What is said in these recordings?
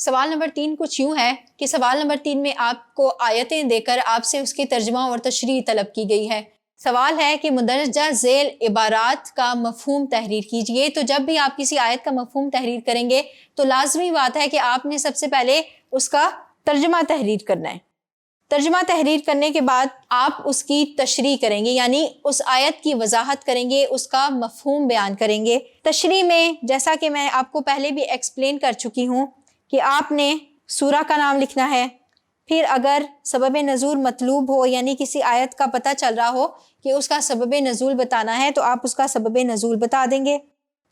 सवाल नंबर 3 कुछ यूँ है कि सवाल नंबर 3 में आपको आयतें देकर आपसे उसकी तर्जुमा और तशरीह तलब की गई है। सवाल है कि मुंदरजा झेल इबारात का मफहूम तहरीर कीजिए। तो जब भी आप किसी आयत का मफहूम तहरीर करेंगे तो लाजमी बात है कि आपने सबसे पहले उसका तर्जुमा तहरीर करना है। तर्जुमा तहरीर करने के बाद आप उसकी तशरीह करेंगे, यानी उस आयत की वजाहत करेंगे, उसका मफहूम बयान करेंगे। तशरीह में जैसा कि मैं आपको पहले भी एक्सप्लेन कर चुकी हूँ कि आपने सूरा का नाम लिखना है, फिर अगर सबब नज़ूल मतलूब हो यानी किसी आयत का पता चल रहा हो कि उसका सबब नज़ूल बताना है तो आप उसका सबब नज़ूल बता देंगे।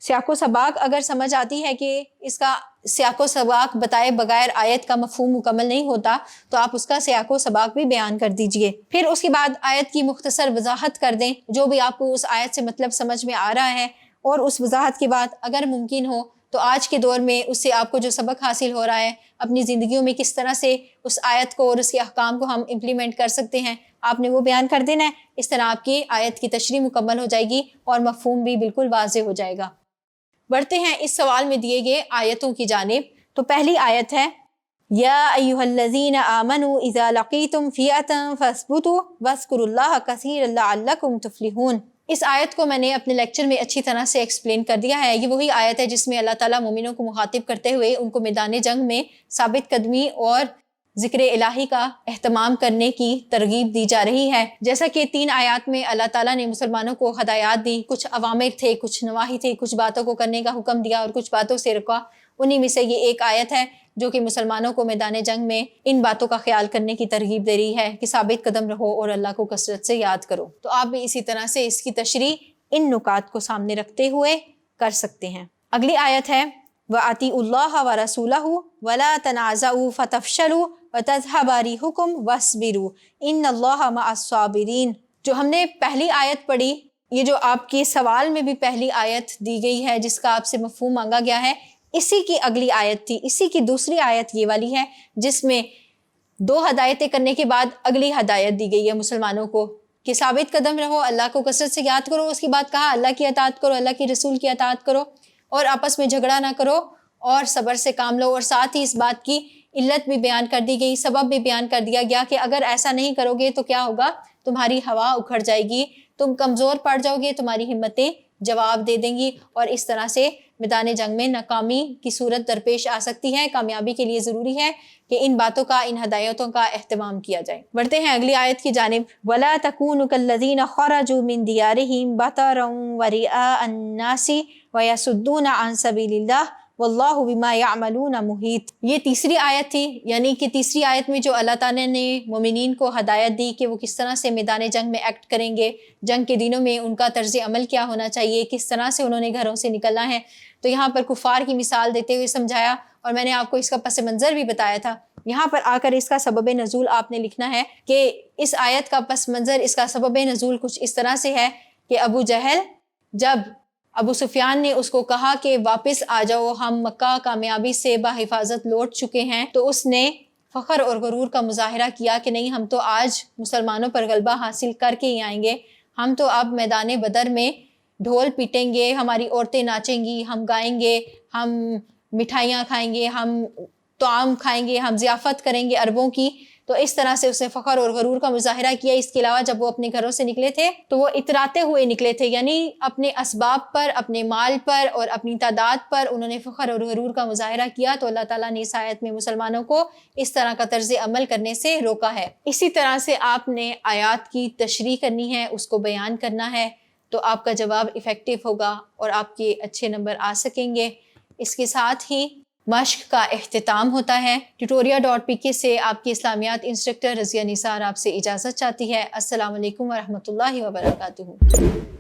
सियाको सबाक अगर समझ आती है कि इसका सियाको सबाक बताए बगैर आयत का मफहूम मुकम्मल नहीं होता तो आप उसका सियाको सबाक भी बयान कर दीजिए। फिर उसके बाद आयत की मुख्तसर वजाहत कर दें, जो भी आपको उस आयत से मतलब समझ में आ रहा है, और उस वजाहत के बाद अगर मुमकिन हो तो आज के दौर में उससे आपको जो सबक हासिल हो रहा है अपनी ज़िंदगियों में किस तरह से उस आयत को और उसके अहकाम को हम इम्प्लीमेंट कर सकते हैं, आपने वो बयान कर देना है। इस तरह आपकी आयत की तशरीह मुकम्मल हो जाएगी और मफहूम भी बिल्कुल वाज़ेह हो जाएगा। बढ़ते हैं इस सवाल में दिए गए आयतों की जानिब। तो पहली आयत है या अय्युहल्लज़ीना आमनू इज़ा लक़ीतुम फ़िअतन फ़स्बुतू वज़्कुरुल्लाह कसीरन लअल्लकुम तुफ़्लिहून। इस आयत को मैंने अपने लेक्चर में अच्छी तरह से एक्सप्लेन कर दिया है। ये वही आयत है जिसमें अल्लाह ताला मोमिनों को मुखातिब करते हुए उनको मैदान जंग में साबित कदमी और ज़िक्र इलाही का एहतमाम करने की तरगीब दी जा रही है। जैसा कि 3 आयत में अल्लाह ताला ने मुसलमानों को हदायत दी, कुछ अवामिर थे, कुछ नवाही थे, कुछ बातों को करने का हुक्म दिया और कुछ बातों से रोका। उन्हीं में से ये एक आयत है जो कि मुसलमानों को मैदान जंग में इन बातों का ख्याल करने की तरगीब दे रही है कि साबित कदम रहो और अल्लाह को कसरत से याद करो। तो आप भी इसी तरह से इसकी तशरीह इन नुकात को सामने रखते हुए कर सकते हैं। अगली आयत है वअतीउल्लाह व रसूलहु वला तनाज़उ फतफशलू वतज़हब रिहुकुम वस्बिरू इन्नल्लाह मअस्साबिरीन। जो हमने पहली आयत पढ़ी, ये जो आपके सवाल में भी पहली आयत दी गई है जिसका आपसे मफहूम मांगा गया है, इसी की अगली आयत थी। इसी की दूसरी आयत ये वाली है जिसमें 2 हदायतें करने के बाद अगली हदायत दी गई है मुसलमानों को कि साबित कदम रहो, अल्लाह को कसरत से याद करो। उसके बाद कहा अल्लाह की अताअत करो, अल्लाह के रसूल की अताअत करो और आपस में झगड़ा ना करो और सब्र से काम लो। और साथ ही इस बात की इल्लत भी बयान कर दी गई, सबब भी बयान कर दिया गया कि अगर ऐसा नहीं करोगे तो क्या होगा, तुम्हारी हवा उखड़ जाएगी, तुम कमज़ोर पड़ जाओगे, तुम्हारी हिम्मतें जवाब दे देंगी और इस तरह से मैदान जंग में नाकामी की सूरत दरपेश आ सकती है। कामयाबी के लिए ज़रूरी है कि इन बातों का, इन हदायतों का एहतमाम किया जाए। बढ़ते हैं अगली आयत की जानिब। वला तकूनु कल्लज़ीना खरजू मिन दियारिहिम बतरन व रिआ अन्नासी व यसुद्दूना अन सबीलिल्लाह वल्लाहु बिमा यअमलून मुहीत। ये तीसरी आयत थी, यानी कि तीसरी आयत में जो अल्लाह ताला ने मोमिनीन को हदायत दी कि वो किस तरह से मैदान जंग में एक्ट करेंगे, जंग के दिनों में उनका तर्ज अमल क्या होना चाहिए, किस तरह से उन्होंने घरों से निकलना है। तो यहाँ पर कुफार की मिसाल देते हुए समझाया और मैंने आपको इसका पस मंज़र भी बताया था। यहाँ पर आकर इसका सबब नज़ूल आपने लिखना है कि इस आयत का पस मंज़र, इसका सबब नज़ूल कुछ इस तरह से है कि अबू जहल, जब अबू सुफियान ने उसको कहा कि वापस आ जाओ, हम मक्का कामयाबी से बाहिफाजत लौट चुके हैं, तो उसने फ़ख्र और गुरूर का मुजाहरा किया कि नहीं, हम तो आज मुसलमानों पर गलबा हासिल करके ही आएंगे, हम तो अब मैदान बदर में ढोल पीटेंगे, हमारी औरतें नाचेंगी, हम गाएंगे, हम मिठाइयाँ खाएंगे, हम ताम खाएंगे, हम ज़ियाफ़त करेंगे अरबों की। तो इस तरह से उसने फ़ख्र और गरूर का मुजाहरा किया। इसके अलावा जब वो अपने घरों से निकले थे तो वो इतराते हुए निकले थे, यानी अपने असबाब पर, अपने माल पर और अपनी तादाद पर उन्होंने फ़ख्र और गरूर का मुजाहरा किया। तो अल्लाह ताला ने इस आयत में मुसलमानों को इस तरह का तर्ज अमल करने से रोका है। इसी तरह से आपने आयात की तशरीह करनी है, उसको बयान करना है, तो आपका जवाब इफ़ेक्टिव होगा और आपके अच्छे नंबर आ सकेंगे। इसके साथ ही मश्क का इख्तिताम होता है। tutoria.pk से आपकी इस्लामियात इंस्ट्रक्टर रज़िया निसार आपसे इजाज़त चाहती है। अस्सलामु अलैकुम व रहमतुल्लाहि व बरकातुहू।